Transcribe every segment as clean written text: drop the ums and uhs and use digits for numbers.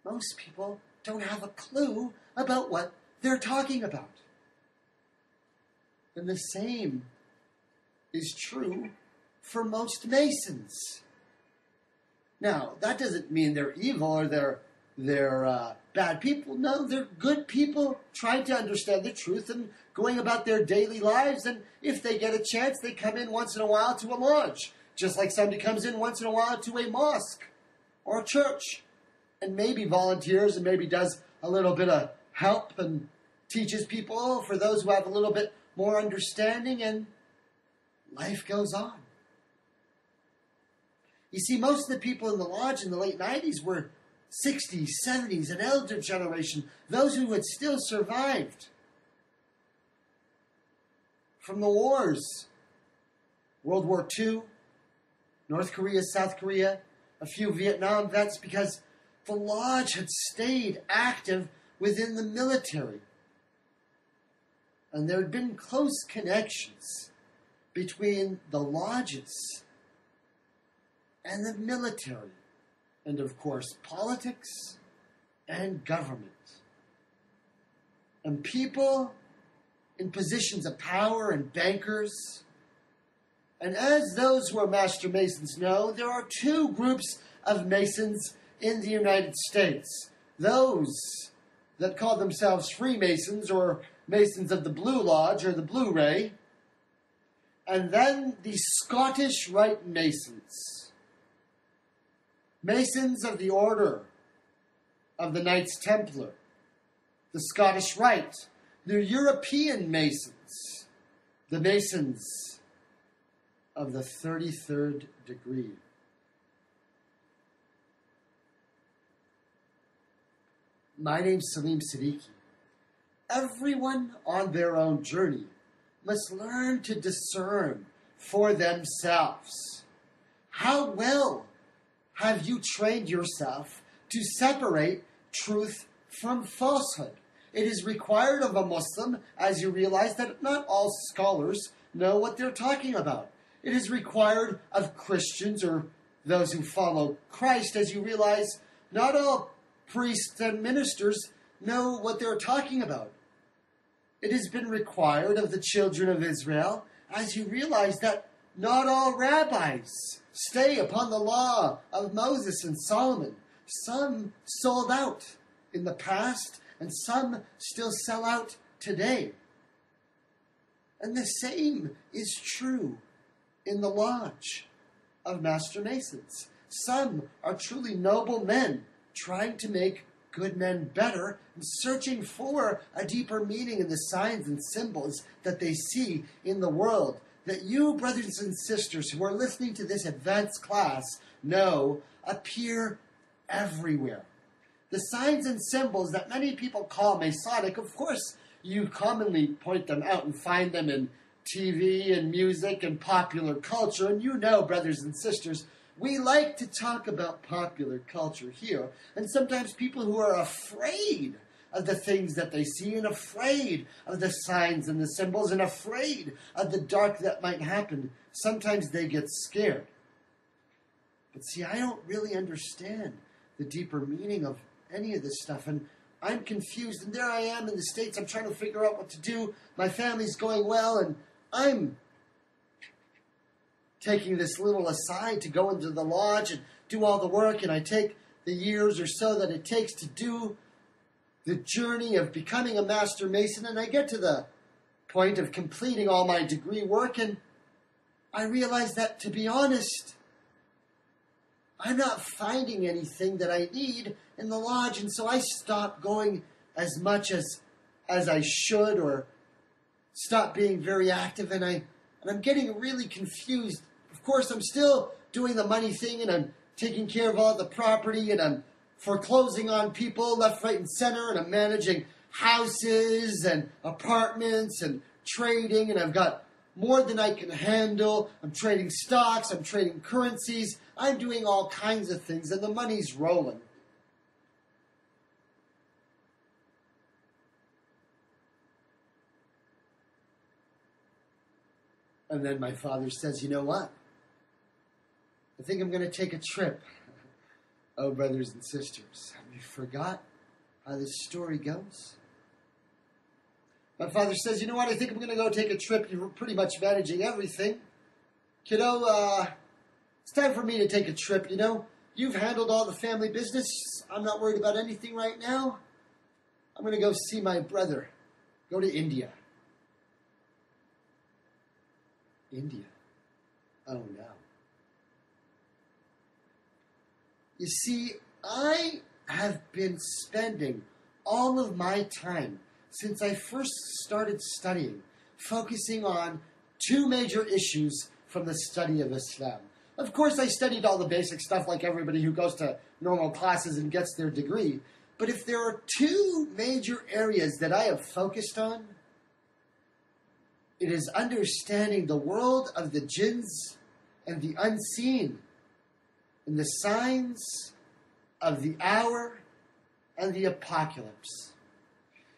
most people don't have a clue about what they're talking about. And the same is true for most Masons. Now, that doesn't mean they're evil or they're bad people. No, they're good people trying to understand the truth and going about their daily lives. And if they get a chance, they come in once in a while to a lodge, just like somebody comes in once in a while to a mosque or a church and maybe volunteers and maybe does a little bit of help and teaches people for those who have a little bit more understanding, and life goes on. You see, most of the people in the lodge in the late 90s were 60s, 70s, an elder generation, those who had still survived from the wars. World War II, North Korea, South Korea, a few Vietnam vets, because the lodge had stayed active within the military. And there had been close connections between the lodges and the military, and of course politics and government. And people in positions of power and bankers. And as those who are Master Masons know, there are two groups of Masons in the United States. Those that call themselves Freemasons or Masons of the Blue Lodge or the WWIII, and then the Scottish Rite Masons. Masons of the Order of the Knights Templar, the Scottish Rite, the European Masons, the Masons of the 33rd degree. My name's Salim Siddiqui. Everyone on their own journey must learn to discern for themselves. How well have you trained yourself to separate truth from falsehood? It is required of a Muslim, as you realize, that not all scholars know what they're talking about. It is required of Christians or those who follow Christ, as you realize, not all priests and ministers know what they're talking about. It has been required of the children of Israel, as you realize that not all rabbis stay upon the law of Moses and Solomon. Some sold out in the past, and some still sell out today. And the same is true in the lodge of Master Masons. Some are truly noble men trying to make good men better and searching for a deeper meaning in the signs and symbols that they see in the world, that you, brothers and sisters who are listening to this advanced class, know appear everywhere. The signs and symbols that many people call Masonic, of course, you commonly point them out and find them in TV and music and popular culture. And you know, brothers and sisters, we like to talk about popular culture here. And sometimes people who are afraid of the things that they see and afraid of the signs and the symbols and afraid of the dark that might happen, sometimes they get scared. But see, I don't really understand the deeper meaning of any of this stuff, and I'm confused, and there I am in the States. I'm trying to figure out what to do. My family's going well, and I'm taking this little aside to go into the lodge and do all the work, and I take the years or so that it takes to do the journey of becoming a Master Mason, and I get to the point of completing all my degree work, and I realize that, to be honest, I'm not finding anything that I need in the lodge, and so I stop going as much as I should, or stop being very active, and I'm getting really confused. Of course, I'm still doing the money thing, and I'm taking care of all the property, and I'm foreclosing on people left, right, and center, and I'm managing houses and apartments and trading, and I've got more than I can handle. I'm trading stocks, I'm trading currencies, I'm doing all kinds of things, and the money's rolling. And then my father says, you know what? I think I'm going to take a trip. Oh, brothers and sisters, You forgot how this story goes? My father says, you know what, I think I'm going to go take a trip. You're pretty much managing everything. Kiddo, it's time for me to take a trip, you know. You've handled all the family business. I'm not worried about anything right now. I'm going to go see my brother. Go to India. India? Oh, no. You see, I have been spending all of my time since I first started studying, focusing on two major issues from the study of Islam. Of course, I studied all the basic stuff like everybody who goes to normal classes and gets their degree. But if there are two major areas that I have focused on, it is understanding the world of the jinns and the unseen, and the signs of the hour and the apocalypse.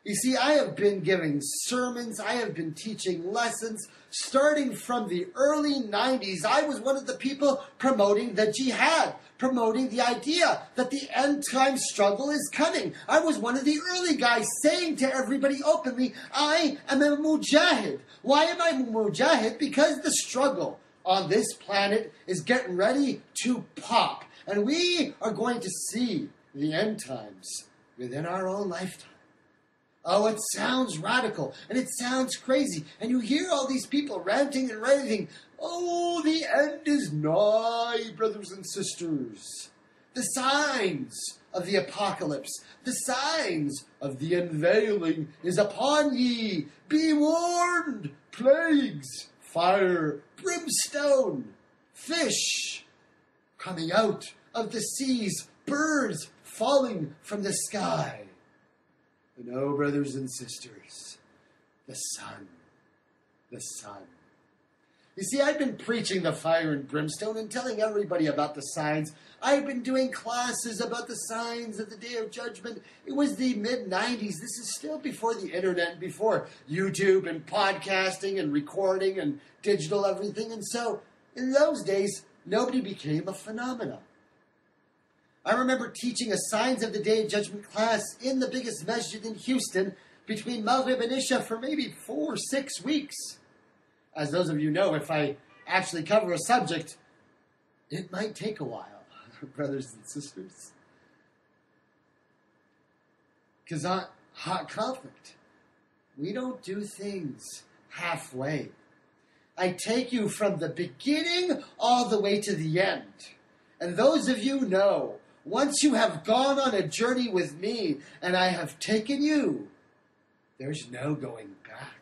You see, I have been giving sermons, I have been teaching lessons. Starting from the early 90s, I was one of the people promoting the jihad, promoting the idea that the end time struggle is coming. I was one of the early guys saying to everybody openly, I am a mujahid. Why am I a mujahid? Because the struggle on this planet is getting ready to pop. And we are going to see the end times within our own lifetime. Oh, it sounds radical, and it sounds crazy, and you hear all these people ranting and raving. Oh, the end is nigh, brothers and sisters. The signs of the apocalypse, the signs of the unveiling is upon ye. Be warned, plagues, fire, brimstone, fish coming out of the seas, birds falling from the sky. And oh, brothers and sisters, the sun, the sun. You see, I've been preaching the fire and brimstone and telling everybody about the signs. I've been doing classes about the signs of the Day of Judgment. It was the mid-90s. This is still before the internet, before YouTube and podcasting and recording and digital everything. And so, in those days, nobody became a phenomenon. I remember teaching a Signs of the Day of Judgment class in the biggest masjid in Houston between Maghrib and Isha for maybe 4 or 6 weeks. As those of you know, if I actually cover a subject, it might take a while, brothers and sisters. Because on hot conflict, we don't do things halfway. I take you from the beginning all the way to the end. And those of you know, once you have gone on a journey with me and I have taken you, there's no going back.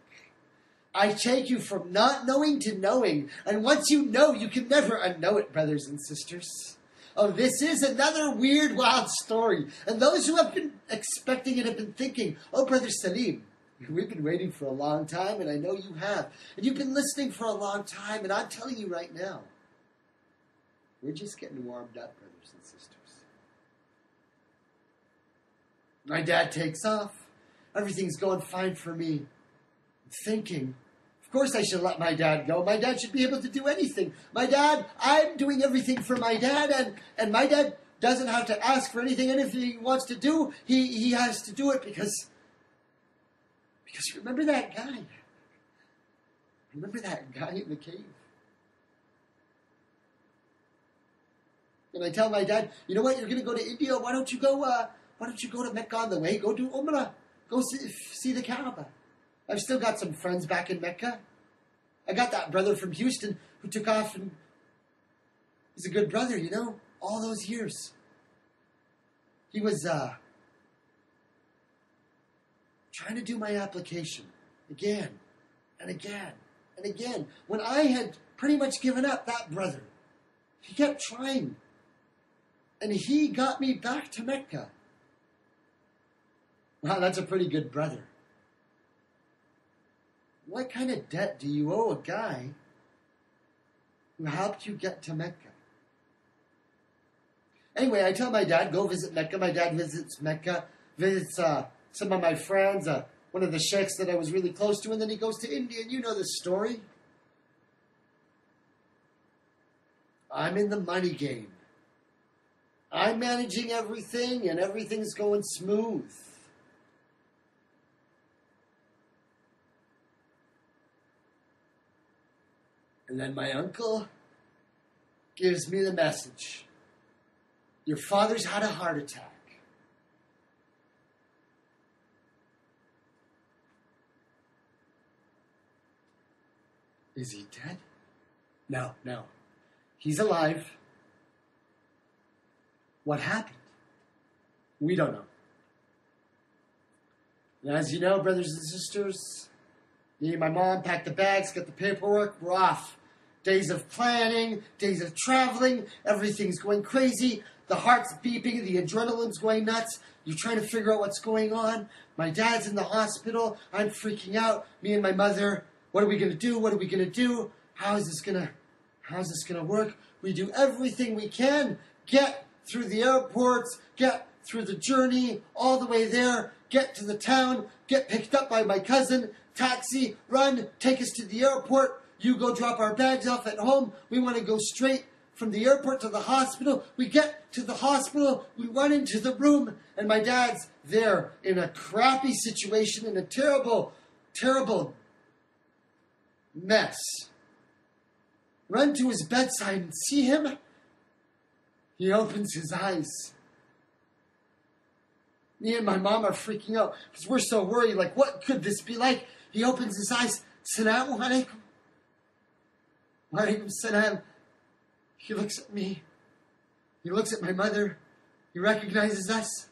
I take you from not knowing to knowing, and once you know, you can never unknow it, brothers and sisters. Oh, this is another weird, wild story. And those who have been expecting it have been thinking, oh, Brother Salim, we've been waiting for a long time, and I know you have. And you've been listening for a long time, and I'm telling you right now, we're just getting warmed up, brothers and sisters. My dad takes off. Everything's going fine for me. I'm thinking, of course I should let my dad go. My dad should be able to do anything. I'm doing everything for my dad, and my dad doesn't have to ask for anything. Anything he wants to do, he has to do it because remember that guy? Remember that guy in the cave? And I tell my dad, you know what? You're going to go to India. Why don't you go to Mecca on the way? Go do Umrah. Go see the Kaaba. I've still got some friends back in Mecca. I got that brother from Houston who took off, and he's a good brother, you know, all those years. He was trying to do my application again and again and again. When I had pretty much given up, that brother, he kept trying. And he got me back to Mecca. Wow, that's a pretty good brother. What kind of debt do you owe a guy who helped you get to Mecca? Anyway, I tell my dad, go visit Mecca. My dad visits Mecca, visits some of my friends, one of the sheikhs that I was really close to, and then he goes to India, and you know the story. I'm in the money game. I'm managing everything and everything's going smooth. And then my uncle gives me the message. Your father's had a heart attack. Is he dead? No. He's alive. What happened? We don't know. And as you know, brothers and sisters, me and my mom packed the bags, got the paperwork, we're off. Days of planning, days of traveling, everything's going crazy. The heart's beeping, the adrenaline's going nuts. You're trying to figure out what's going on. My dad's in the hospital. I'm freaking out. Me and my mother, what are we going to do? What are we going to do? How's this going to work? We do everything we can. Get through the airports, get through the journey, all the way there, get to the town, get picked up by my cousin, taxi, run, take us to the airport. You go drop our bags off at home. We want to go straight from the airport to the hospital. We get to the hospital, we run into the room, and my dad's there in a crappy situation, in a terrible, terrible mess. Run to his bedside and see him. He opens his eyes. Me and my mom are freaking out because we're so worried. Like, what could this be like? He opens his eyes. Salam alaikum. Wa alaikum salam. He looks at me. He looks at my mother. He recognizes us.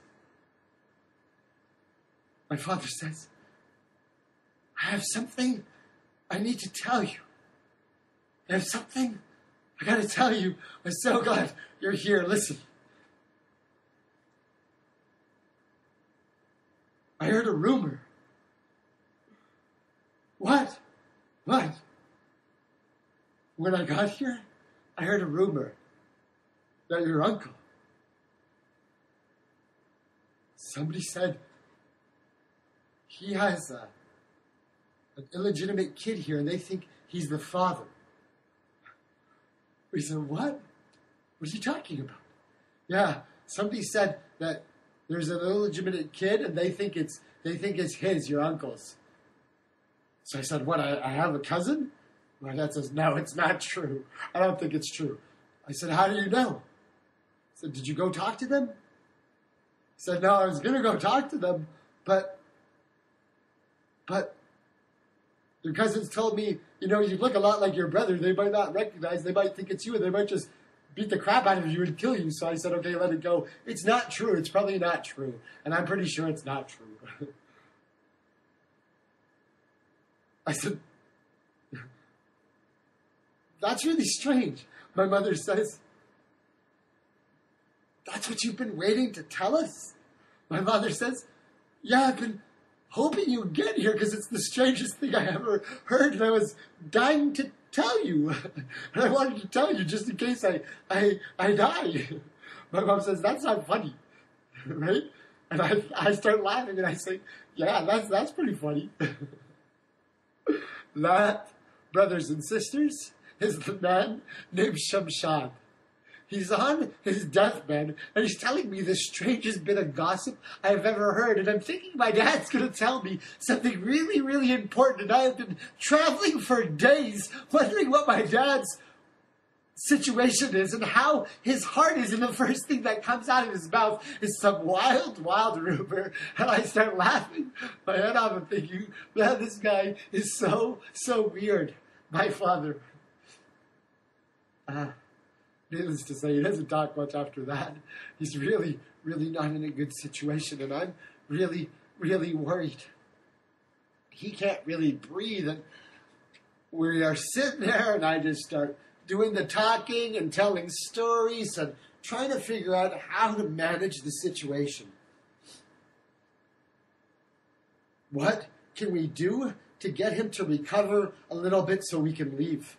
My father says, I have something I need to tell you. I have something I got to tell you. I'm so glad you're here. Listen. I heard a rumor. What? What? When I got here, I heard a rumor that your uncle, somebody said he has an illegitimate kid here and they think he's the father. We said, what? What are you talking about? Yeah, somebody said that there's an illegitimate kid and they think it's his, your uncle's. So I said, what, I have a cousin? My dad says, no, it's not true. I don't think it's true. I said, how do you know? I said, did you go talk to them? He said, no, I was going to go talk to them, but your cousins told me, you look a lot like your brother. They might not recognize, they might think it's you, and they might just beat the crap out of you and kill you. So I said, okay, let it go. It's not true. It's probably not true. And I'm pretty sure it's not true. I said, that's really strange. My mother says, that's what you've been waiting to tell us? My father says, yeah, I've been hoping you'd get here because it's the strangest thing I ever heard, and I was dying to tell you. And I wanted to tell you just in case I die. My mom says, that's not funny, right? And I start laughing and I say, yeah, that's pretty funny. That, brothers and sisters, is the man named Shamshad. He's on his deathbed, and he's telling me the strangest bit of gossip I've ever heard. And I'm thinking my dad's going to tell me something really, really important. And I have been traveling for days, wondering what my dad's situation is and how his heart is. And the first thing that comes out of his mouth is some wild, wild rumor. And I start laughing my head off and thinking, man, this guy is so, so weird. My father. Needless to say, he doesn't talk much after that. He's really, really not in a good situation, and I'm really, really worried. He can't really breathe, and we are sitting there, and I just start doing the talking and telling stories and trying to figure out how to manage the situation. What can we do to get him to recover a little bit so we can leave?